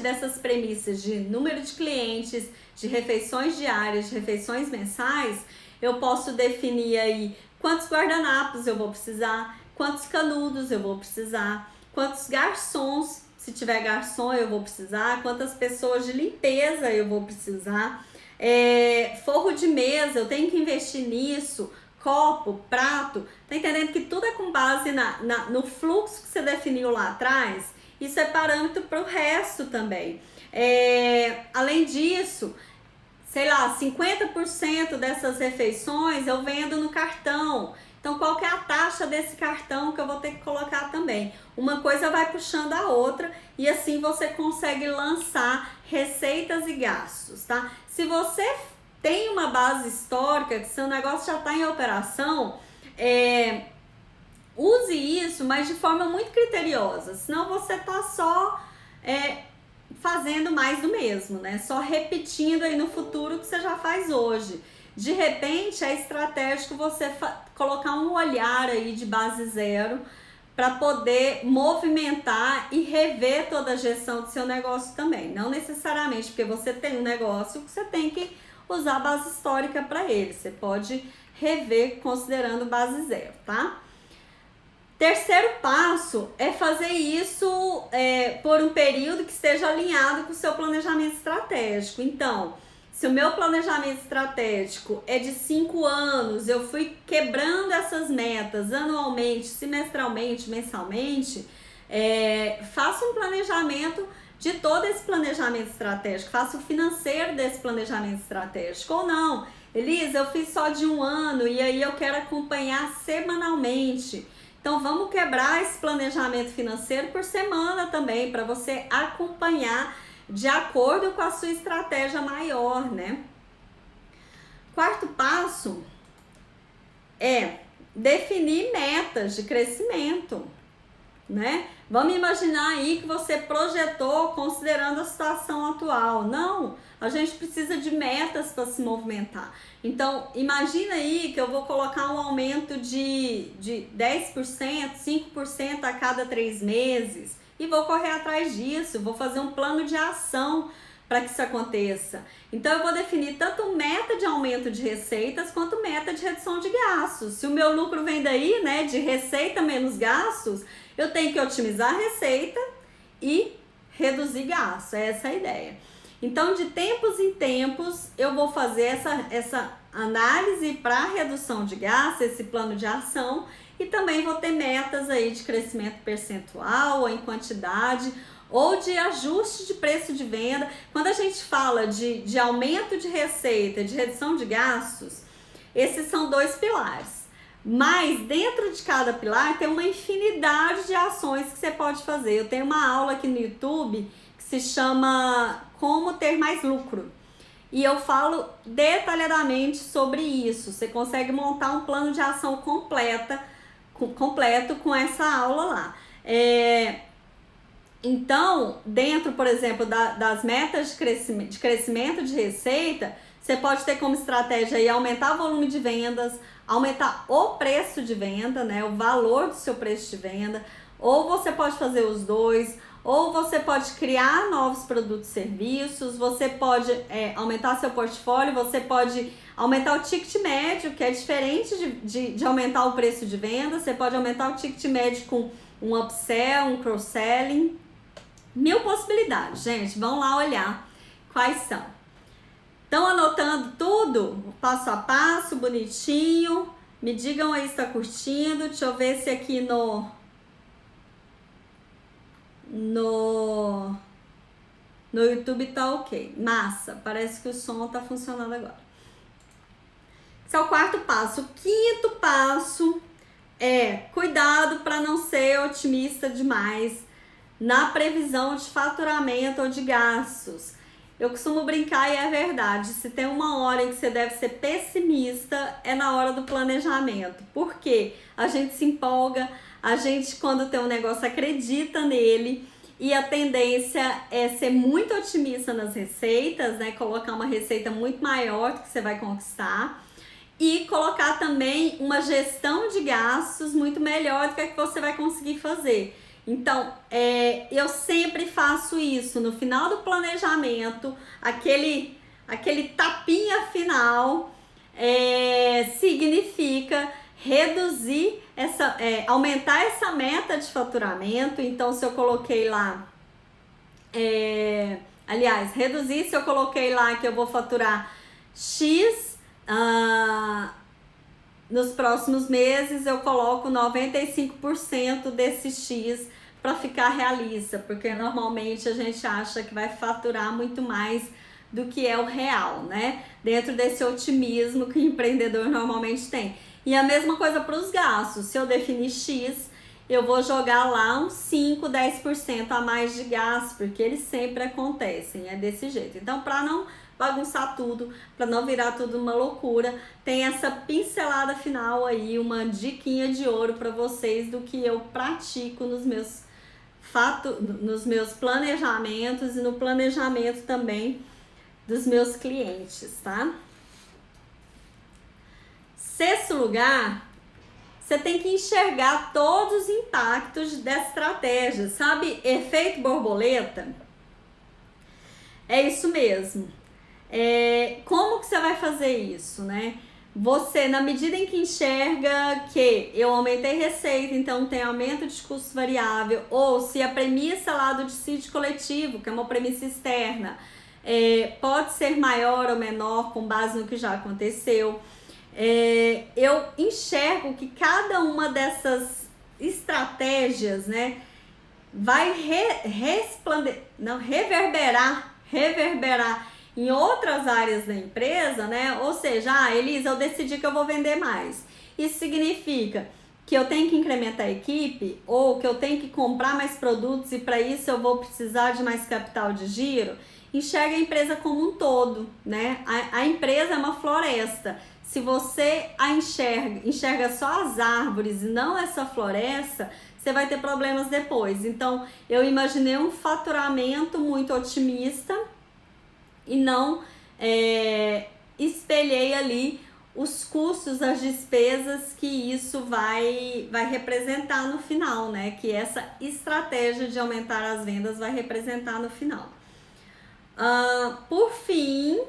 dessas premissas de número de clientes, de refeições diárias, de refeições mensais, eu posso definir aí quantos guardanapos eu vou precisar, quantos canudos eu vou precisar, quantos garçons, se tiver garçom eu vou precisar, quantas pessoas de limpeza eu vou precisar, forro de mesa, eu tenho que investir nisso, copo, prato, tá entendendo que tudo é com base no fluxo que você definiu lá atrás? Isso é parâmetro para o resto também. Além disso, sei lá, 50% dessas refeições eu vendo no cartão. Então, qual que é a taxa desse cartão que eu vou ter que colocar também? Uma coisa vai puxando a outra e assim você consegue lançar receitas e gastos, tá? Se você tem uma base histórica, que seu negócio já está em operação, use isso, mas de forma muito criteriosa, senão você tá só fazendo mais do mesmo, né? Só repetindo aí no futuro o que você já faz hoje. De repente, é estratégico você colocar um olhar aí de base zero para poder movimentar e rever toda a gestão do seu negócio também. Não necessariamente porque você tem um negócio que você tem que usar a base histórica para ele. Você pode rever considerando base zero, tá? Terceiro passo é fazer isso por um período que esteja alinhado com o seu planejamento estratégico. Então, Se o meu planejamento estratégico é de 5 anos, eu fui quebrando essas metas anualmente, semestralmente, mensalmente, faça um planejamento de todo esse planejamento estratégico, faça o financeiro desse planejamento estratégico. Ou não, Elisa, eu fiz só de 1 ano e aí eu quero acompanhar semanalmente. Então vamos quebrar esse planejamento financeiro por semana também, para você acompanhar de acordo com a sua estratégia maior, né? Quarto passo é definir metas de crescimento, né? Vamos imaginar aí que você projetou considerando a situação atual. Não, a gente precisa de metas para se movimentar. Então, imagina aí que eu vou colocar um aumento de 10%, 5% a cada 3 meses e vou correr atrás disso, vou fazer um plano de ação para que isso aconteça. Então, eu vou definir tanto meta de aumento de receitas quanto meta de redução de gastos. Se o meu lucro vem daí, né, de receita menos gastos, eu tenho que otimizar a receita e reduzir gastos. Essa é a ideia. Então, de tempos em tempos, eu vou fazer essa análise para redução de gastos, esse plano de ação, e também vou ter metas aí de crescimento percentual ou em quantidade, ou de ajuste de preço de venda. Quando a gente fala de aumento de receita, de redução de gastos, esses são 2 pilares. Mas dentro de cada pilar tem uma infinidade de ações que você pode fazer. Eu tenho uma aula aqui no YouTube que se chama Como Ter Mais Lucro. E eu falo detalhadamente sobre isso. Você consegue montar um plano de ação completo com essa aula lá. Então, dentro, por exemplo, das metas de crescimento de receita, você pode ter como estratégia aí aumentar o volume de vendas, aumentar o preço de venda, né, o valor do seu preço de venda, ou você pode fazer os dois, ou você pode criar novos produtos e serviços, você pode aumentar seu portfólio, você pode aumentar o ticket médio, que é diferente de aumentar o preço de venda, você pode aumentar o ticket médio com um upsell, um cross-selling, 1000 possibilidades, gente, vão lá olhar quais são. Estão anotando tudo? Passo a passo, bonitinho. Me digam aí se está curtindo. Deixa eu ver se aqui no YouTube tá ok. Massa, parece que o som tá funcionando agora. Esse é o 4º passo. O 5º passo é cuidado para não ser otimista demais na previsão de faturamento ou de gastos. Eu costumo brincar e é verdade, se tem uma hora em que você deve ser pessimista, é na hora do planejamento. Por quê? A gente se empolga, a gente quando tem um negócio acredita nele e a tendência é ser muito otimista nas receitas, né? Colocar uma receita muito maior do que você vai conquistar e colocar também uma gestão de gastos muito melhor do que a que você vai conseguir fazer. Então, eu sempre faço isso, no final do planejamento, aquele tapinha final significa reduzir aumentar essa meta de faturamento. Então, se eu coloquei lá, reduzir, se eu coloquei lá que eu vou faturar X, nos próximos meses eu coloco 95% desse X para ficar realista, porque normalmente a gente acha que vai faturar muito mais do que é o real, né? Dentro desse otimismo que o empreendedor normalmente tem. E a mesma coisa para os gastos. Se eu definir X, eu vou jogar lá uns 5, 10% a mais de gastos, porque eles sempre acontecem, é desse jeito. Então, para não bagunçar tudo, para não virar tudo uma loucura, tem essa pincelada final aí, uma diquinha de ouro para vocês do que eu pratico nos meus planejamentos e no planejamento também dos meus clientes, tá? 6º lugar, você tem que enxergar todos os impactos dessa estratégia, sabe? Efeito borboleta? É isso mesmo. Como que você vai fazer isso, né? Você, na medida em que enxerga que eu aumentei receita, então tem aumento de custo variável, ou se a premissa lá do dissídio coletivo, que é uma premissa externa, pode ser maior ou menor com base no que já aconteceu. Eu enxergo que cada uma dessas estratégias, né, vai reverberar em outras áreas da empresa, né? Ou seja, Elisa, eu decidi que eu vou vender mais. Isso significa que eu tenho que incrementar a equipe ou que eu tenho que comprar mais produtos e para isso eu vou precisar de mais capital de giro. Enxerga a empresa como um todo, né? A empresa é uma floresta. Se você enxerga só as árvores e não essa floresta, você vai ter problemas depois. Então, eu imaginei um faturamento muito otimista e não espelhei ali os custos, as despesas que isso vai representar no final, né? Que essa estratégia de aumentar as vendas vai representar no final. Por fim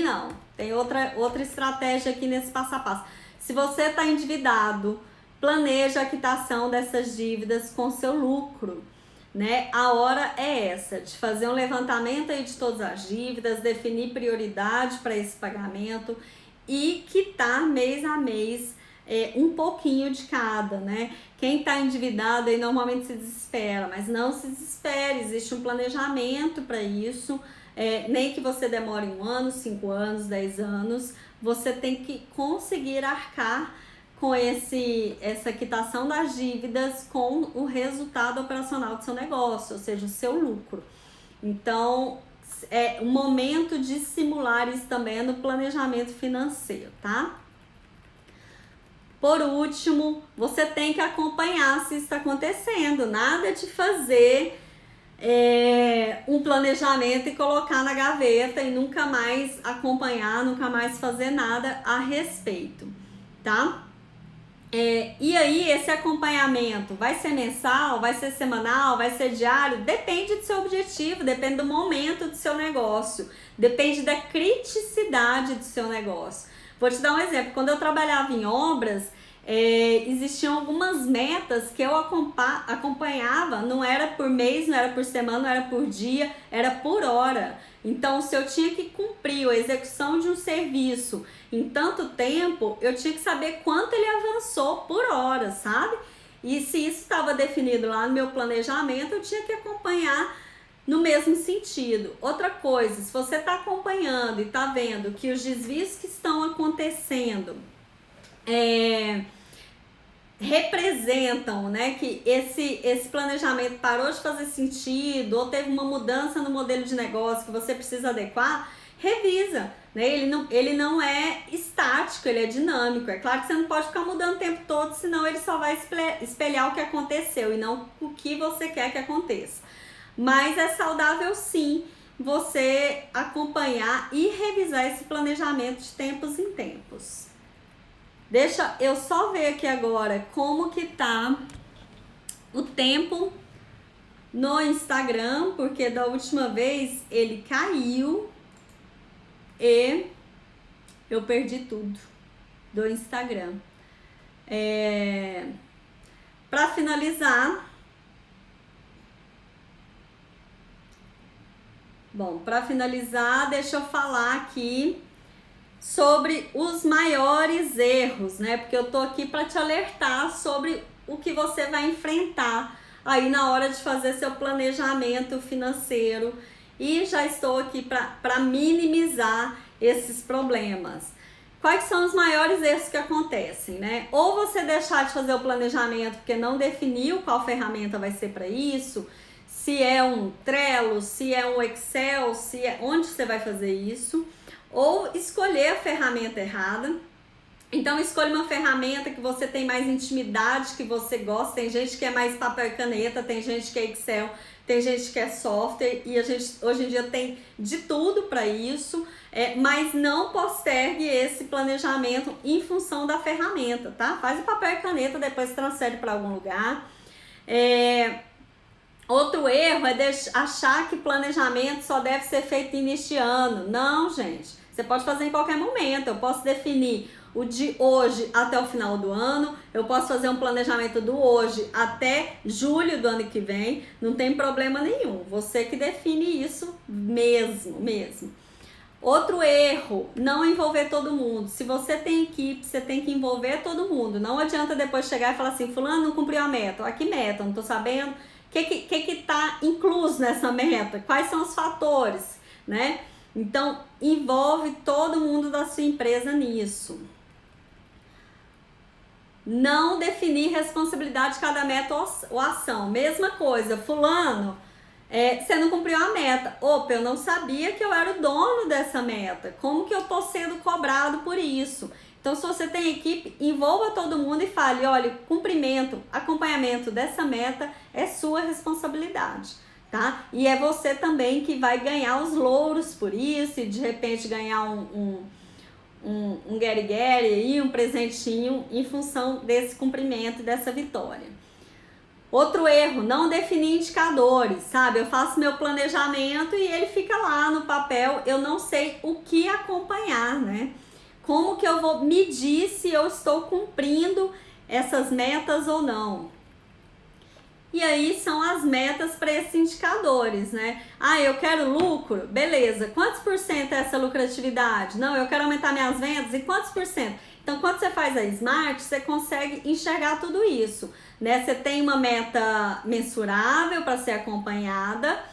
não, tem outra estratégia aqui nesse passo a passo. Se você está endividado, planeja a quitação dessas dívidas com seu lucro, né? A hora é essa, de fazer um levantamento aí de todas as dívidas, definir prioridade para esse pagamento e quitar mês a mês um pouquinho de cada, né? Quem está endividado aí normalmente se desespera, mas não se desespere, existe um planejamento para isso. Nem que você demore 1 ano, 5 anos, 10 anos, você tem que conseguir arcar com essa quitação das dívidas com o resultado operacional do seu negócio, ou seja, o seu lucro. Então, é um momento de simular isso também no planejamento financeiro, tá? Por último, você tem que acompanhar se isso está acontecendo. Nada de fazer um planejamento e colocar na gaveta e nunca mais acompanhar, nunca mais fazer nada a respeito, tá? E aí, esse acompanhamento vai ser mensal, vai ser semanal, vai ser diário? Depende do seu objetivo, depende do momento do seu negócio, depende da criticidade do seu negócio. Vou te dar um exemplo. Quando eu trabalhava em obras, existiam algumas metas que eu acompanhava, não era por mês, não era por semana, não era por dia, era por hora. Então, se eu tinha que cumprir a execução de um serviço em tanto tempo, eu tinha que saber quanto ele avançou por hora, sabe? E se isso estava definido lá no meu planejamento, eu tinha que acompanhar no mesmo sentido. Outra coisa, se você está acompanhando e está vendo que os desvios que estão acontecendo representam, né, que esse planejamento parou de fazer sentido ou teve uma mudança no modelo de negócio que você precisa adequar, revisa, né? Ele não é estático, ele é dinâmico. É claro que você não pode ficar mudando o tempo todo, senão ele só vai espelhar o que aconteceu e não o que você quer que aconteça. Mas é saudável sim você acompanhar e revisar esse planejamento de tempos em tempos. Deixa eu só ver aqui agora como que tá o tempo no Instagram, porque da última vez ele caiu e eu perdi tudo do Instagram. Para finalizar, deixa eu falar aqui sobre os maiores erros, né? Porque eu tô aqui para te alertar sobre o que você vai enfrentar aí na hora de fazer seu planejamento financeiro e já estou aqui para minimizar esses problemas. Quais são os maiores erros que acontecem, né? Ou você deixar de fazer o planejamento porque não definiu qual ferramenta vai ser para isso, se é um Trello, se é um Excel, onde você vai fazer isso, ou escolher a ferramenta errada. Então, escolha uma ferramenta que você tem mais intimidade, que você gosta. Tem gente que é mais papel e caneta, tem gente que é Excel, tem gente que é software, e a gente hoje em dia tem de tudo para isso, mas não postergue esse planejamento em função da ferramenta, tá? Faz o papel e caneta, depois transfere para algum lugar. Outro erro é achar que planejamento só deve ser feito neste ano. Não, gente. Você pode fazer em qualquer momento. Eu posso definir o de hoje até o final do ano, eu posso fazer um planejamento do hoje até julho do ano que vem, não tem problema nenhum. Você que define isso mesmo. Outro erro, não envolver todo mundo. Se você tem equipe, você tem que envolver todo mundo. Não adianta depois chegar e falar assim, fulano não cumpriu a meta. Que meta? Não tô sabendo. O que tá incluso nessa meta? Quais são os fatores, né? Então, envolve todo mundo da sua empresa nisso. Não definir responsabilidade de cada meta ou ação. Mesma coisa, fulano, você não cumpriu a meta. Opa, eu não sabia que eu era o dono dessa meta. Como que eu tô sendo cobrado por isso? Então, se você tem equipe, envolva todo mundo e fale, olha, cumprimento, acompanhamento dessa meta é sua responsabilidade, tá? E é você também que vai ganhar os louros por isso e de repente ganhar um guerigueri aí, um presentinho em função desse cumprimento e dessa vitória. Outro erro, não definir indicadores, sabe? Eu faço meu planejamento e ele fica lá no papel, eu não sei o que acompanhar, né? Como que eu vou medir se eu estou cumprindo essas metas ou não? E aí são as metas para esses indicadores, né? Eu quero lucro, beleza. Quantos por cento é essa lucratividade? Não, eu quero aumentar minhas vendas, e quantos por cento? Então, quando você faz a Smart, você consegue enxergar tudo isso, né? Você tem uma meta mensurável para ser acompanhada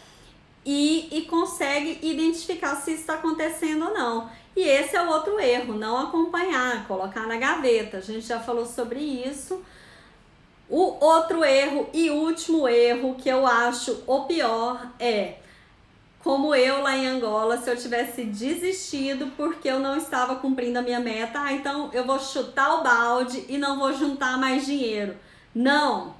e consegue identificar se isso está acontecendo ou não. E esse é o outro erro, não acompanhar, colocar na gaveta. A gente já falou sobre isso. O outro erro e último erro que eu acho o pior é, como eu lá em Angola, se eu tivesse desistido porque eu não estava cumprindo a minha meta, então eu vou chutar o balde e não vou juntar mais dinheiro. Não.